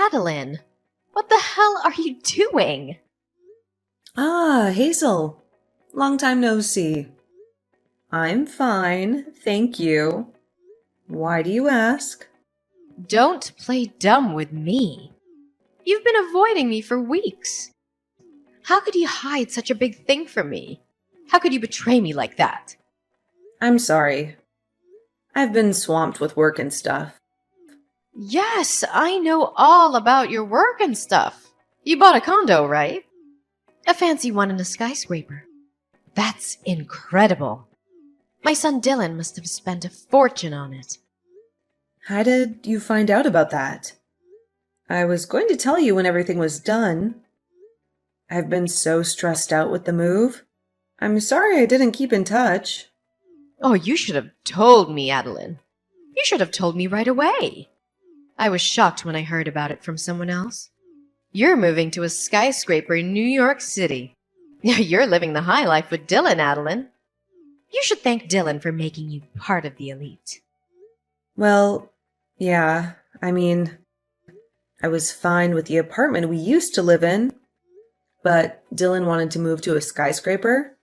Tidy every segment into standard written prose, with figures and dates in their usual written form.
Adeline, what the hell are you doing? Ah, Hazel. Long time no see. I'm fine, thank you. Why do you ask? Don't play dumb with me. You've been avoiding me for weeks. How could you hide such a big thing from me? How could you betray me like that? I'm sorry. I've been swamped with work and stuff. Yes, I know all about your work and stuff. You bought a condo, right? A fancy one in a skyscraper. That's incredible. My son Dylan must have spent a fortune on it. How did you find out about that? I was going to tell you when everything was done. I've been so stressed out with the move. I'm sorry I didn't keep in touch. Oh, you should have told me, Adeline. You should have told me right away. I was shocked when I heard about it from someone else. You're moving to a skyscraper in New York City. You're living the high life with Dylan, Adeline. You should thank Dylan for making you part of the elite. Well, yeah, I was fine with the apartment we used to live in, but Dylan wanted to move to a skyscraper.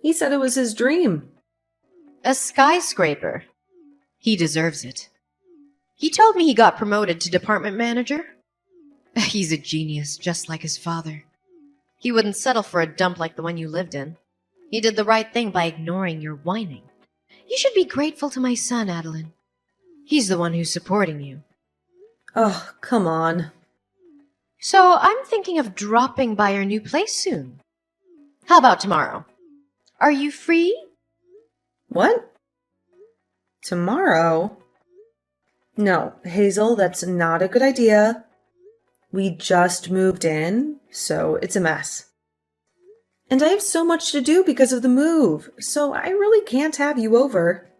He said it was his dream. A skyscraper. He deserves it. He told me he got promoted to department manager. He's a genius, just like his father. He wouldn't settle for a dump like the one you lived in. He did the right thing by ignoring your whining. You should be grateful to my son, Adeline. He's the one who's supporting you. Oh, come on. So I'm thinking of dropping by your new place soon. How about tomorrow? Are you free? What? Tomorrow? No, Hazel, that's not a good idea. We just moved in, so it's a mess. And I have so much to do because of the move, so I really can't have you over.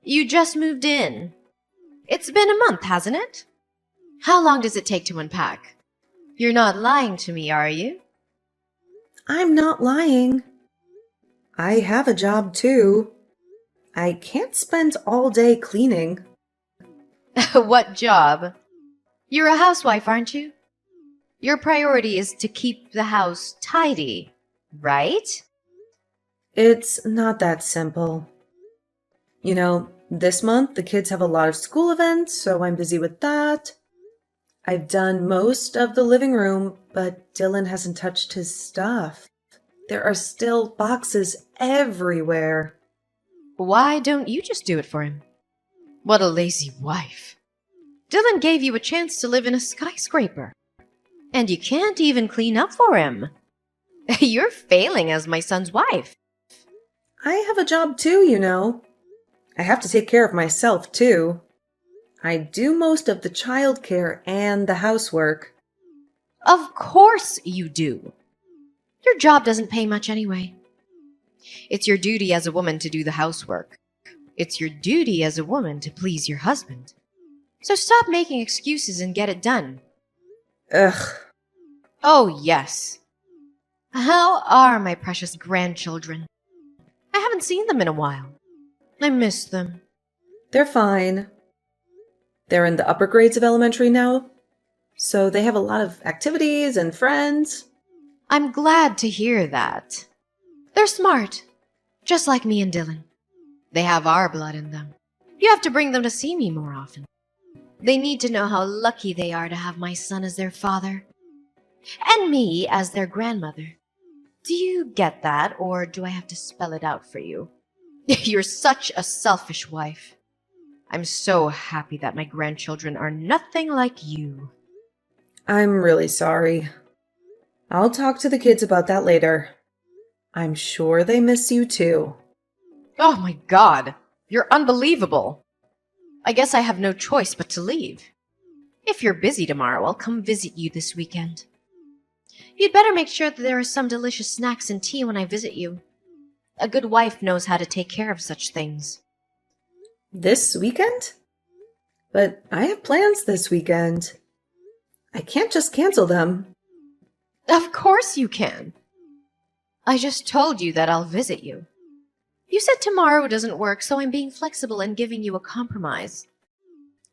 You just moved in. It's been a month, hasn't it? How long does it take to unpack? You're not lying to me, are you? I'm not lying. I have a job too. I can't spend all day cleaning. What job? You're a housewife, aren't you? Your priority is to keep the house tidy, right? It's not that simple. You know, this month the kids have a lot of school events, so I'm busy with that. I've done most of the living room, but Dylan hasn't touched his stuff. There are still boxes everywhere. Why don't you just do it for him? What a lazy wife. Dylan gave you a chance to live in a skyscraper. And you can't even clean up for him. You're failing as my son's wife. I have a job too, you know. I have to take care of myself too. I do most of the childcare and the housework. Of course you do. Your job doesn't pay much anyway. It's your duty as a woman to do the housework. It's your duty as a woman to please your husband. So stop making excuses and get it done. Ugh. Oh, yes. How are my precious grandchildren? I haven't seen them in a while. I miss them. They're fine. They're in the upper grades of elementary now, so they have a lot of activities and friends. I'm glad to hear that. They're smart, just like me and Dylan. They have our blood in them. You have to bring them to see me more often. They need to know how lucky they are to have my son as their father, and me as their grandmother. Do you get that, or do I have to spell it out for you? You're such a selfish wife. I'm so happy that my grandchildren are nothing like you. I'm really sorry. I'll talk to the kids about that later. I'm sure they miss you too. Oh my God, you're unbelievable. I guess I have no choice but to leave. If you're busy tomorrow, I'll come visit you this weekend. You'd better make sure that there are some delicious snacks and tea when I visit you. A good wife knows how to take care of such things. This weekend? But I have plans this weekend. I can't just cancel them. Of course you can. I just told you that I'll visit you. You said tomorrow doesn't work, so I'm being flexible and giving you a compromise.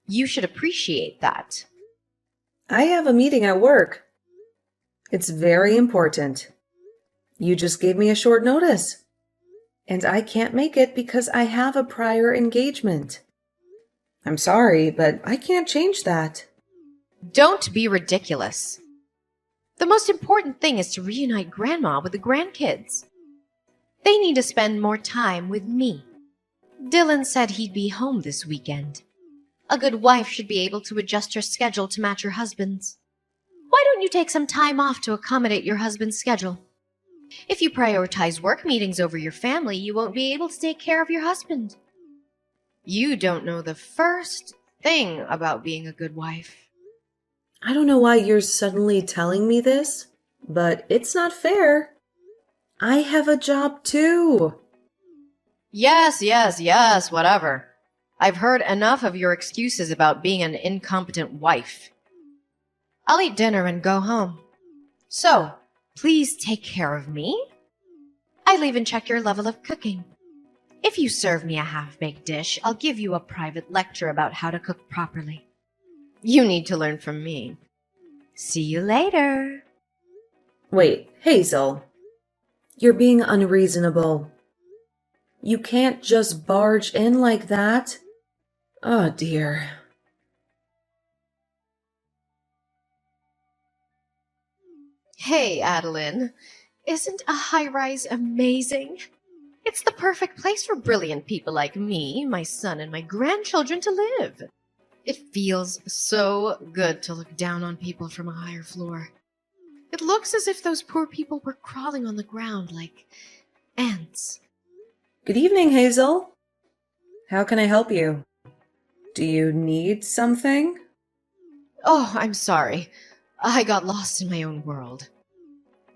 You should appreciate that. I have a meeting at work. It's very important. You just gave me a short notice. And I can't make it because I have a prior engagement. I'm sorry, but I can't change that. Don't be ridiculous. The most important thing is to reunite Grandma with the grandkids. They need to spend more time with me. Dylan said he'd be home this weekend. A good wife should be able to adjust her schedule to match her husband's. Why don't you take some time off to accommodate your husband's schedule? If you prioritize work meetings over your family, you won't be able to take care of your husband. You don't know the first thing about being a good wife. I don't know why you're suddenly telling me this, but it's not fair. I have a job too. Yes, whatever. I've heard enough of your excuses about being an incompetent wife. I'll eat dinner and go home. So, please take care of me. I'll even check your level of cooking. If you serve me a half-baked dish, I'll give you a private lecture about how to cook properly. You need to learn from me. See you later. Wait, Hazel. You're being unreasonable. You can't just barge in like that. Oh, dear. Hey, Adeline. Isn't a high-rise amazing? It's the perfect place for brilliant people like me, my son, and my grandchildren to live. It feels so good to look down on people from a higher floor. It looks as if those poor people were crawling on the ground like ants. Good evening, Hazel. How can I help you? Do you need something? Oh, I'm sorry. I got lost in my own world.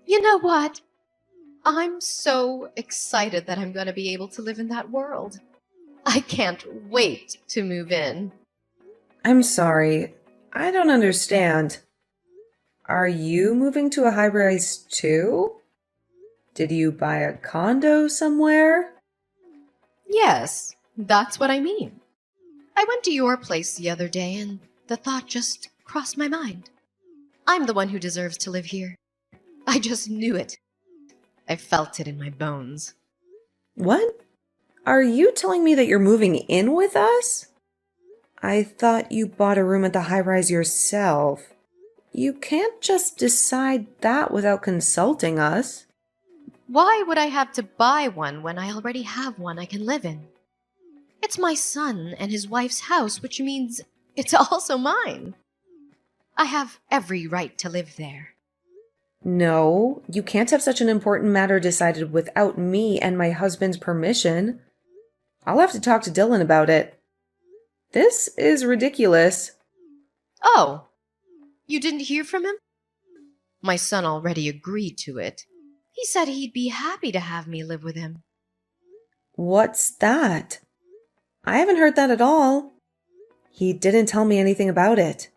You know what? I'm so excited that I'm going to be able to live in that world. I can't wait to move in. I'm sorry. I don't understand. Are you moving to a high-rise too? Did you buy a condo somewhere? Yes, that's what I mean. I went to your place the other day and the thought just crossed my mind. I'm the one who deserves to live here. I just knew it. I felt it in my bones. What? Are you telling me that you're moving in with us? I thought you bought a room at the high-rise yourself. You can't just decide that without consulting us. Why would I have to buy one when I already have one I can live in? It's my son and his wife's house, which means it's also mine. I have every right to live there. No, you can't have such an important matter decided without me and my husband's permission. I'll have to talk to Dylan about it. This is ridiculous. Oh, you didn't hear from him? My son already agreed to it. He said he'd be happy to have me live with him. What's that? I haven't heard that at all. He didn't tell me anything about it.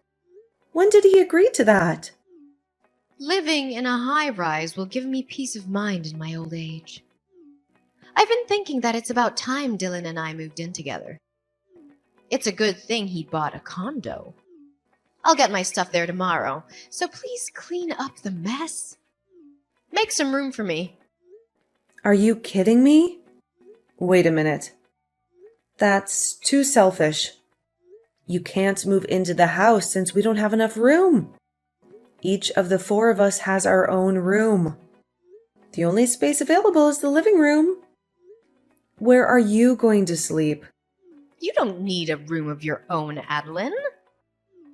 When did he agree to that? Living in a high-rise will give me peace of mind in my old age. I've been thinking that it's about time Dylan and I moved in together. It's a good thing he bought a condo. I'll get my stuff there tomorrow, so please clean up the mess. Make some room for me. Are you kidding me? Wait a minute. That's too selfish. You can't move into the house since we don't have enough room. Each of the four of us has our own room. The only space available is the living room. Where are you going to sleep? You don't need a room of your own, Adeline.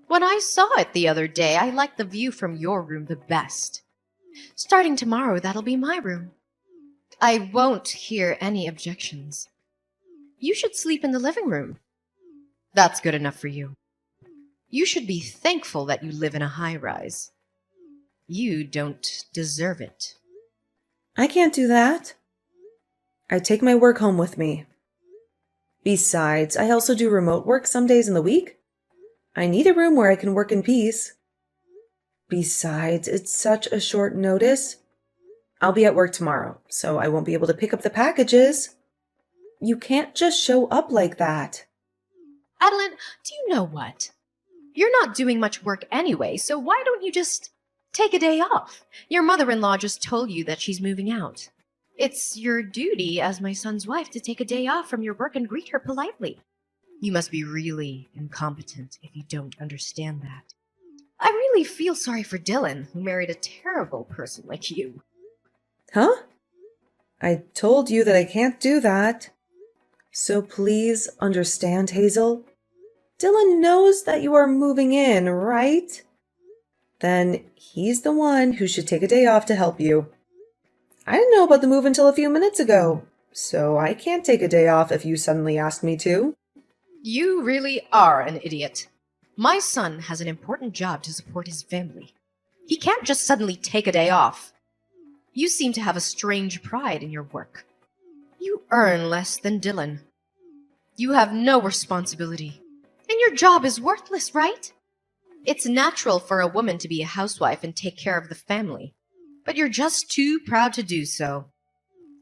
When I saw it the other day, I liked the view from your room the best. Starting tomorrow, that'll be my room. I won't hear any objections. You should sleep in the living room. That's good enough for you. You should be thankful that you live in a high-rise. You don't deserve it. I can't do that. I take my work home with me. Besides, I also do remote work some days in the week. I need a room where I can work in peace. Besides, it's such a short notice. I'll be at work tomorrow, so I won't be able to pick up the packages. You can't just show up like that. Adeline, do you know what? You're not doing much work anyway, so why don't you just take a day off? Your mother-in-law just told you that she's moving out. It's your duty as my son's wife to take a day off from your work and greet her politely. You must be really incompetent if you don't understand that. I really feel sorry for Dylan, who married a terrible person like you. Huh? I told you that I can't do that. So please understand, Hazel. Dylan knows that you are moving in, right? Then he's the one who should take a day off to help you. I didn't know about the move until a few minutes ago, so I can't take a day off if you suddenly ask me to. You really are an idiot. My son has an important job to support his family. He can't just suddenly take a day off. You seem to have a strange pride in your work. You earn less than Dylan. You have no responsibility. And your job is worthless, right? It's natural for a woman to be a housewife and take care of the family. But you're just too proud to do so.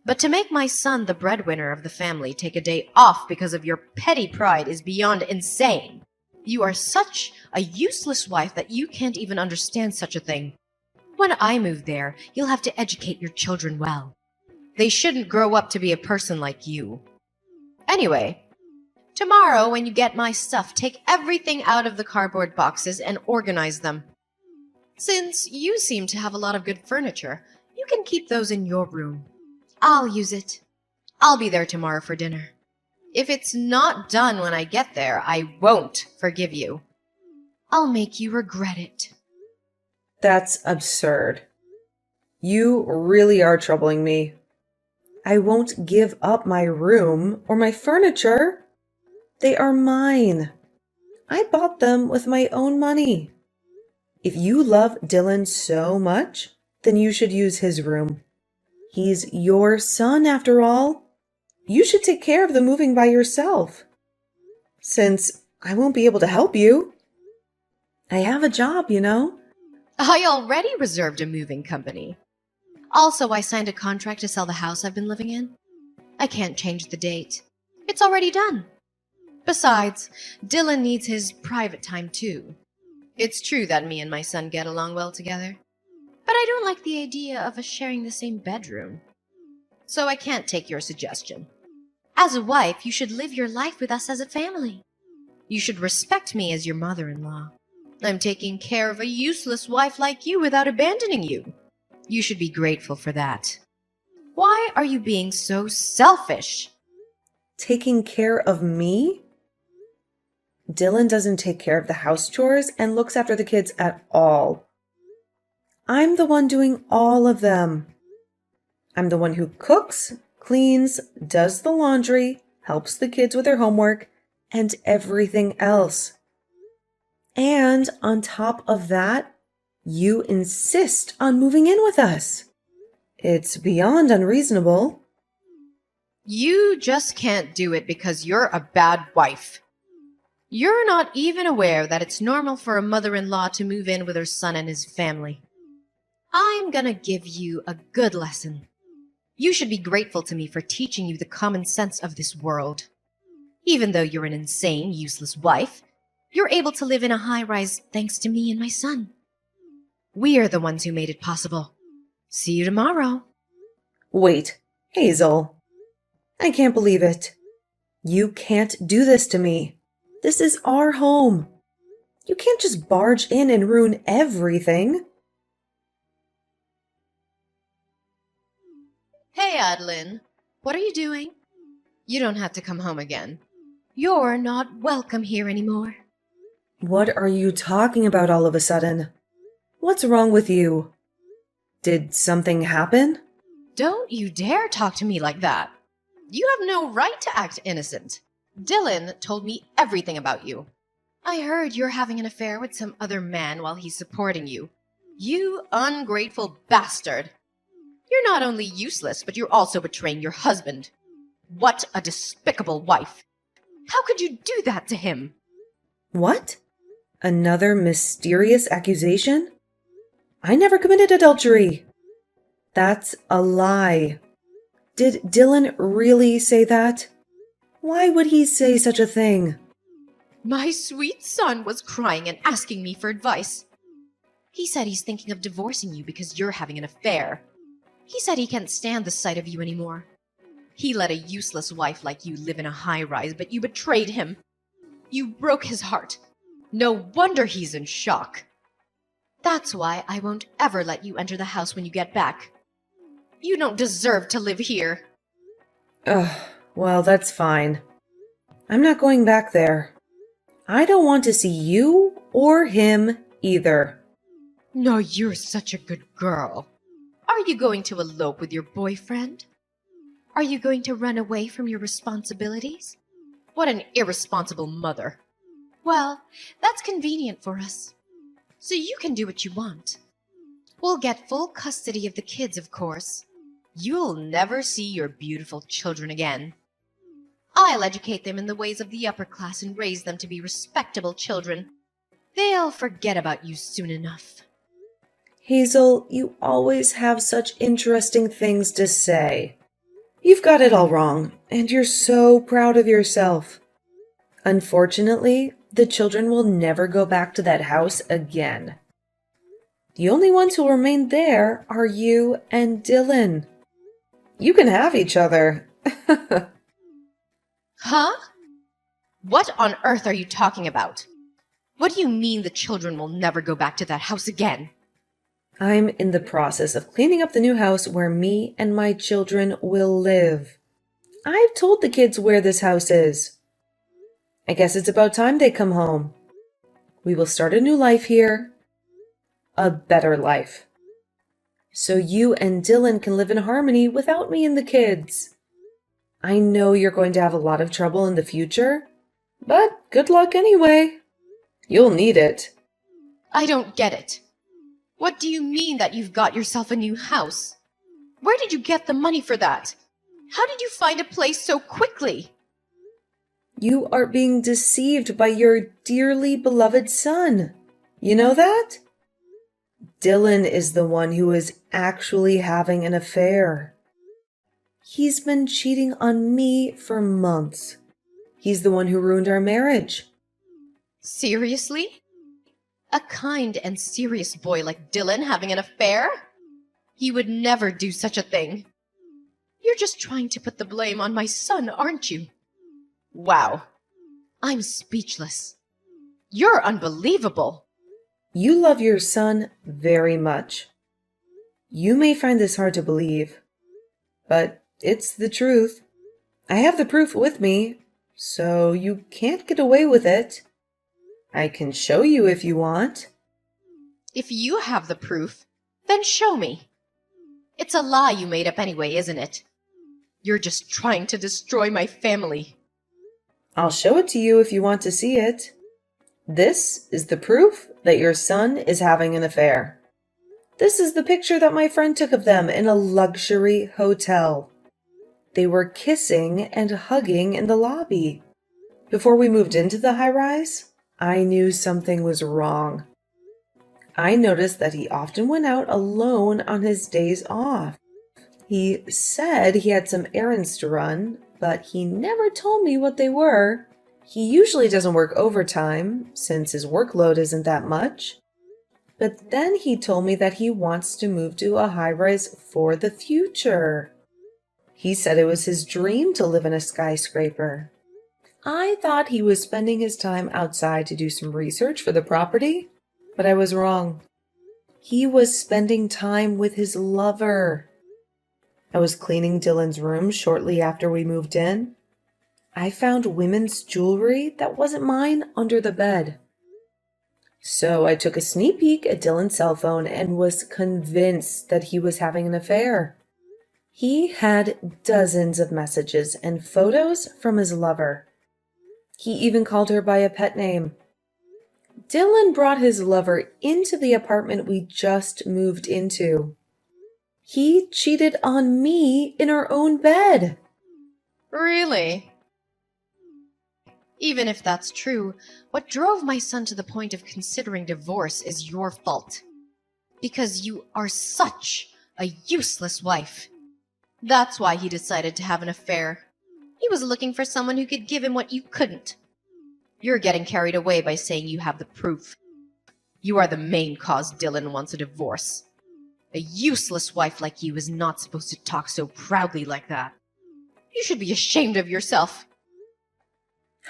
But to make my son the breadwinner of the family take a day off because of your petty pride is beyond insane. You are such a useless wife that you can't even understand such a thing. When I move there, you'll have to educate your children well. They shouldn't grow up to be a person like you. Anyway, tomorrow when you get my stuff, take everything out of the cardboard boxes and organize them. Since you seem to have a lot of good furniture, you can keep those in your room. I'll use it. I'll be there tomorrow for dinner. If it's not done when I get there, I won't forgive you. I'll make you regret it. That's absurd. You really are troubling me. I won't give up my room or my furniture. They are mine. I bought them with my own money. If you love Dylan so much, then you should use his room. He's your son, after all. You should take care of the moving by yourself. Since I won't be able to help you. I have a job, you know. I already reserved a moving company. Also, I signed a contract to sell the house I've been living in. I can't change the date. It's already done. Besides, Dylan needs his private time too. It's true that me and my son get along well together, but I don't like the idea of us sharing the same bedroom. So I can't take your suggestion. As a wife, you should live your life with us as a family. You should respect me as your mother-in-law. I'm taking care of a useless wife like you without abandoning you. You should be grateful for that. Why are you being so selfish? Taking care of me? Dylan doesn't take care of the house chores and looks after the kids at all. I'm the one doing all of them. I'm the one who cooks, cleans, does the laundry, helps the kids with their homework, and everything else. And on top of that, you insist on moving in with us. It's beyond unreasonable. You just can't do it because you're a bad wife. You're not even aware that it's normal for a mother-in-law to move in with her son and his family. I'm gonna give you a good lesson. You should be grateful to me for teaching you the common sense of this world. Even though you're an insane, useless wife, you're able to live in a high-rise thanks to me and my son. We're the ones who made it possible. See you tomorrow. Wait, Hazel. I can't believe it. You can't do this to me. This is our home. You can't just barge in and ruin everything. Hey, Adeline. What are you doing? You don't have to come home again. You're not welcome here anymore. What are you talking about all of a sudden? What's wrong with you? Did something happen? Don't you dare talk to me like that. You have no right to act innocent. Dylan told me everything about you. I heard you're having an affair with some other man while he's supporting you. You ungrateful bastard. You're not only useless, but you're also betraying your husband. What a despicable wife. How could you do that to him? What? Another mysterious accusation? I never committed adultery. That's a lie. Did Dylan really say that? Why would he say such a thing? My sweet son was crying and asking me for advice. He said he's thinking of divorcing you because you're having an affair. He said he can't stand the sight of you anymore. He let a useless wife like you live in a high-rise, but you betrayed him. You broke his heart. No wonder he's in shock. That's why I won't ever let you enter the house when you get back. You don't deserve to live here. Ugh, well, that's fine. I'm not going back there. I don't want to see you or him either. No, you're such a good girl. Are you going to elope with your boyfriend? Are you going to run away from your responsibilities? What an irresponsible mother. Well, that's convenient for us. So you can do what you want. We'll get full custody of the kids, of course. You'll never see your beautiful children again. I'll educate them in the ways of the upper class and raise them to be respectable children. They'll forget about you soon enough. Hazel, you always have such interesting things to say. You've got it all wrong, and you're so proud of yourself. Unfortunately, the children will never go back to that house again. The only ones who'll remain there are you and Dylan. You can have each other. Huh? What on earth are you talking about? What do you mean the children will never go back to that house again? I'm in the process of cleaning up the new house where me and my children will live. I've told the kids where this house is. I guess it's about time they come home. We will start a new life here. A better life. So you and Dylan can live in harmony without me and the kids. I know you're going to have a lot of trouble in the future, but good luck anyway. You'll need it. I don't get it. What do you mean that you've got yourself a new house? Where did you get the money for that? How did you find a place so quickly? You are being deceived by your dearly beloved son. You know that? Dylan is the one who is actually having an affair. He's been cheating on me for months. He's the one who ruined our marriage. Seriously? A kind and serious boy like Dylan having an affair? He would never do such a thing. You're just trying to put the blame on my son, aren't you? Wow. I'm speechless. You're unbelievable. You love your son very much. You may find this hard to believe, but it's the truth. I have the proof with me, so you can't get away with it. I can show you if you want. If you have the proof, then show me. It's a lie you made up anyway, isn't it? You're just trying to destroy my family. I'll show it to you if you want to see it. This is the proof that your son is having an affair. This is the picture that my friend took of them in a luxury hotel. They were kissing and hugging in the lobby. Before we moved into the high-rise, I knew something was wrong. I noticed that he often went out alone on his days off. He said he had some errands to run, but he never told me what they were. He usually doesn't work overtime, since his workload isn't that much. But then he told me that he wants to move to a high-rise for the future. He said it was his dream to live in a skyscraper. I thought he was spending his time outside to do some research for the property, but I was wrong. He was spending time with his lover. I was cleaning Dylan's room shortly after we moved in. I found women's jewelry that wasn't mine under the bed. So I took a sneak peek at Dylan's cell phone and was convinced that he was having an affair. He had dozens of messages and photos from his lover. He even called her by a pet name. Dylan brought his lover into the apartment we just moved into. He cheated on me in our own bed. Really? Even if that's true, what drove my son to the point of considering divorce is your fault. Because you are such a useless wife. That's why he decided to have an affair. He was looking for someone who could give him what you couldn't. You're getting carried away by saying you have the proof. You are the main cause Dylan wants a divorce. A useless wife like you is not supposed to talk so proudly like that. You should be ashamed of yourself.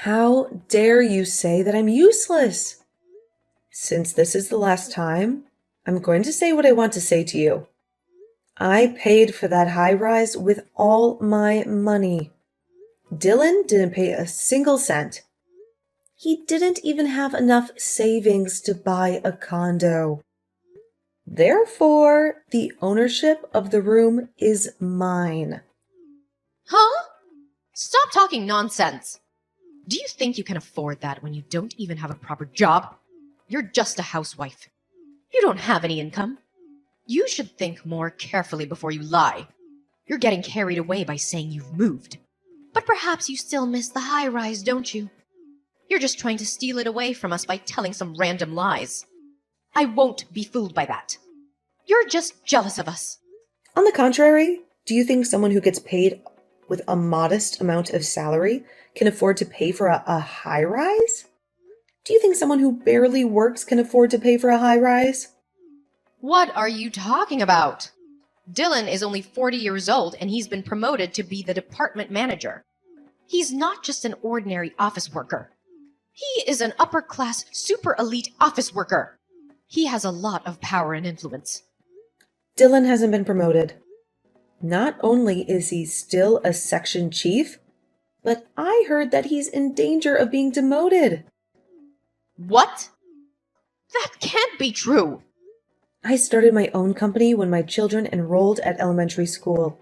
How dare you say that I'm useless? Since this is the last time, I'm going to say what I want to say to you. I paid for that high rise with all my money. Dylan didn't pay a single cent. He didn't even have enough savings to buy a condo. Therefore, the ownership of the room is mine. Huh? Stop talking nonsense. Do you think you can afford that when you don't even have a proper job? You're just a housewife. You don't have any income. You should think more carefully before you lie. You're getting carried away by saying you've moved. But perhaps you still miss the high rise, don't you? You're just trying to steal it away from us by telling some random lies. I won't be fooled by that. You're just jealous of us. On the contrary, do you think someone who gets paid with a modest amount of salary can afford to pay for a high rise? Do you think someone who barely works can afford to pay for a high rise? What are you talking about? Dylan is only 40 years old and he's been promoted to be the department manager. He's not just an ordinary office worker. He is an upper-class, super elite office worker. He has a lot of power and influence. Dylan hasn't been promoted. Not only is he still a section chief, but I heard that he's in danger of being demoted. What? That can't be true. I started my own company when my children enrolled at elementary school.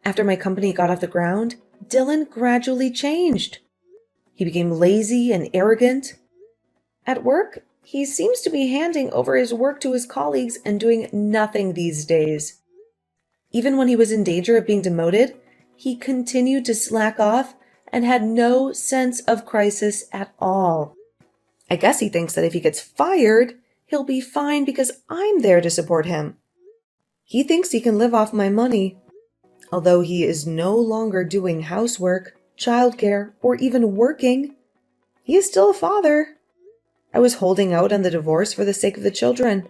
After my company got off the ground, Dylan gradually changed. He became lazy and arrogant. At work, he seems to be handing over his work to his colleagues and doing nothing these days. Even when he was in danger of being demoted, he continued to slack off and had no sense of crisis at all. I guess he thinks that if he gets fired, he'll be fine because I'm there to support him. He thinks he can live off my money, although he is no longer doing housework, childcare, or even working. He is still a father. I was holding out on the divorce for the sake of the children.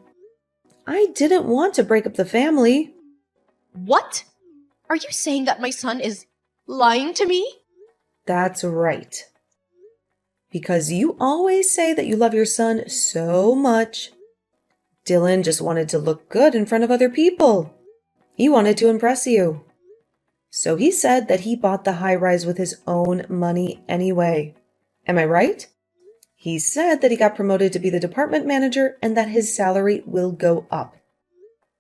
I didn't want to break up the family. What? Are you saying that my son is lying to me? That's right. Because you always say that you love your son so much. Dylan just wanted to look good in front of other people. He wanted to impress you. So he said that he bought the high rise with his own money anyway. Am I right? He said that he got promoted to be the department manager and that his salary will go up.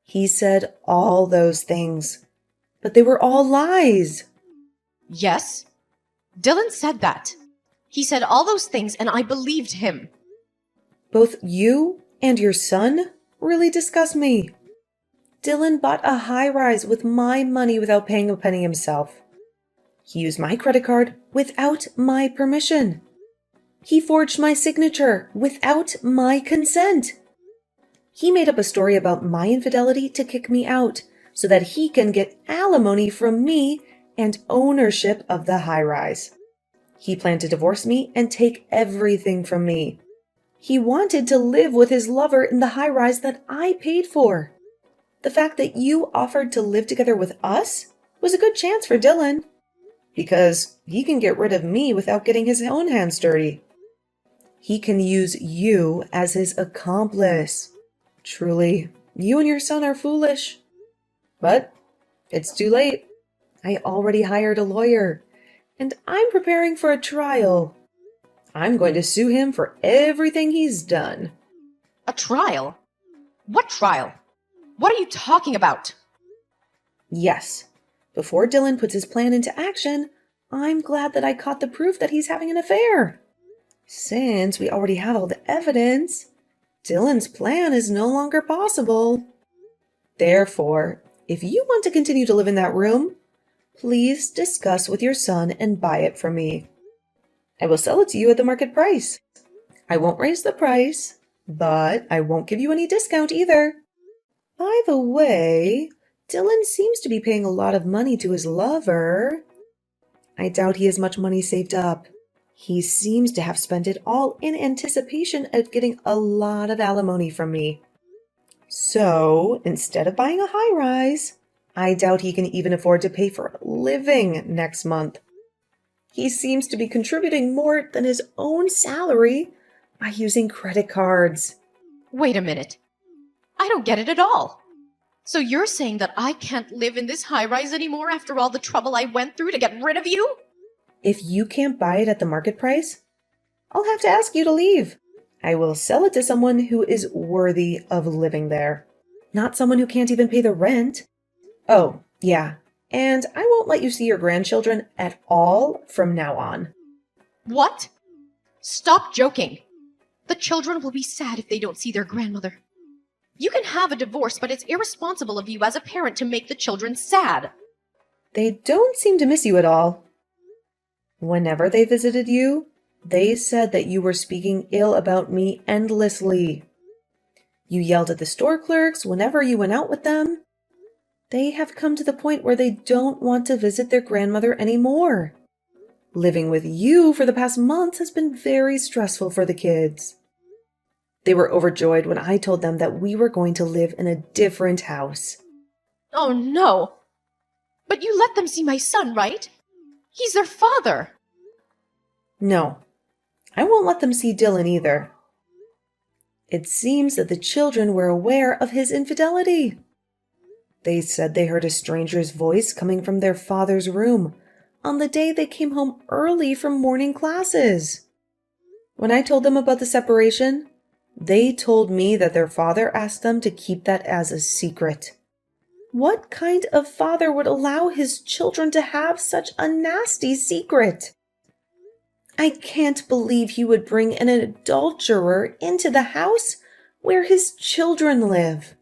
He said all those things, but they were all lies. Yes. Dylan said that. He said all those things and I believed him. Both you and your son really disgust me. Dylan bought a high rise with my money without paying a penny himself. He used my credit card without my permission. He forged my signature without my consent. He made up a story about my infidelity to kick me out so that he can get alimony from me and ownership of the high rise. He planned to divorce me and take everything from me. He wanted to live with his lover in the high rise that I paid for. The fact that you offered to live together with us was a good chance for Dylan, because he can get rid of me without getting his own hands dirty. He can use you as his accomplice. Truly, you and your son are foolish. But it's too late. I already hired a lawyer, and I'm preparing for a trial. I'm going to sue him for everything he's done. A trial? What trial? What are you talking about? Yes. Before Dylan puts his plan into action, I'm glad that I caught the proof that he's having an affair. Since we already have all the evidence, Dylan's plan is no longer possible. Therefore, if you want to continue to live in that room, please discuss with your son and buy it from me. I will sell it to you at the market price. I won't raise the price, but I won't give you any discount either. By the way, Dylan seems to be paying a lot of money to his lover. I doubt he has much money saved up. He seems to have spent it all in anticipation of getting a lot of alimony from me. So, instead of buying a high-rise, I doubt he can even afford to pay for living next month. He seems to be contributing more than his own salary by using credit cards. Wait a minute. I don't get it at all. So you're saying that I can't live in this high-rise anymore after all the trouble I went through to get rid of you? If you can't buy it at the market price, I'll have to ask you to leave. I will sell it to someone who is worthy of living there, not someone who can't even pay the rent. Oh, yeah, and I won't let you see your grandchildren at all from now on. What? Stop joking. The children will be sad if they don't see their grandmother. You can have a divorce, but it's irresponsible of you as a parent to make the children sad. They don't seem to miss you at all. Whenever they visited you, they said that you were speaking ill about me endlessly. You yelled at the store clerks whenever you went out with them. They have come to the point where they don't want to visit their grandmother anymore. Living with you for the past month has been very stressful for the kids. They were overjoyed when I told them that we were going to live in a different house. Oh no! But you let them see my son, right? He's their father. No, I won't let them see Dylan either. It seems that the children were aware of his infidelity. They said they heard a stranger's voice coming from their father's room on the day they came home early from morning classes. When I told them about the separation, they told me that their father asked them to keep that as a secret. What kind of father would allow his children to have such a nasty secret? I can't believe he would bring an adulterer into the house where his children live.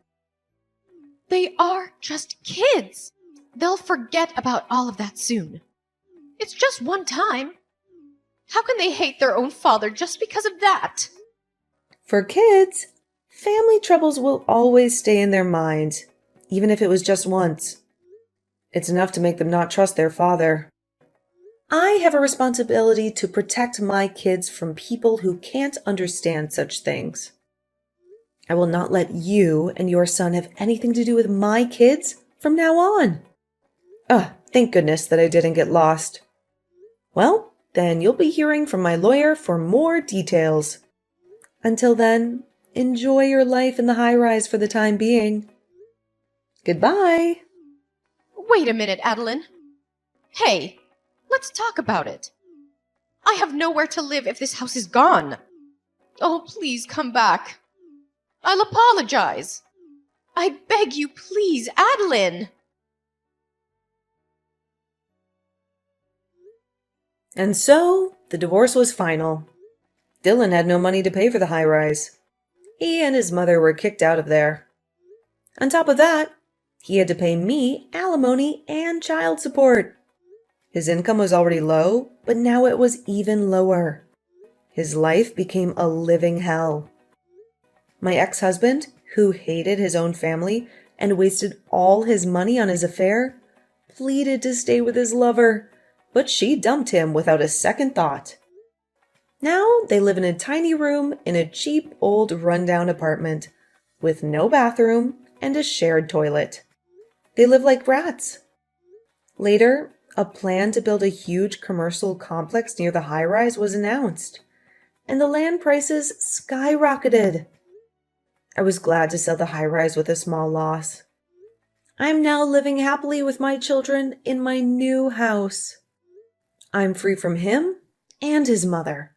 They are just kids. They'll forget about all of that soon. It's just one time. How can they hate their own father just because of that? For kids, family troubles will always stay in their minds, even if it was just once. It's enough to make them not trust their father. I have a responsibility to protect my kids from people who can't understand such things. I will not let you and your son have anything to do with my kids from now on. Thank goodness that I didn't get lost. Well, then you'll be hearing from my lawyer for more details. Until then, enjoy your life in the high-rise for the time being. Goodbye. Wait a minute, Adeline. Hey, let's talk about it. I have nowhere to live if this house is gone. Oh, please come back. I'll apologize. I beg you, please, Adeline. And so, the divorce was final. Dylan had no money to pay for the high-rise. He and his mother were kicked out of there. On top of that, he had to pay me alimony and child support. His income was already low, but now it was even lower. His life became a living hell. My ex-husband, who hated his own family and wasted all his money on his affair, pleaded to stay with his lover, but she dumped him without a second thought. Now they live in a tiny room in a cheap old rundown apartment with no bathroom and a shared toilet. They live like rats. Later, a plan to build a huge commercial complex near the high-rise was announced, and the land prices skyrocketed. I was glad to sell the high-rise with a small loss. I'm now living happily with my children in my new house. I'm free from him and his mother.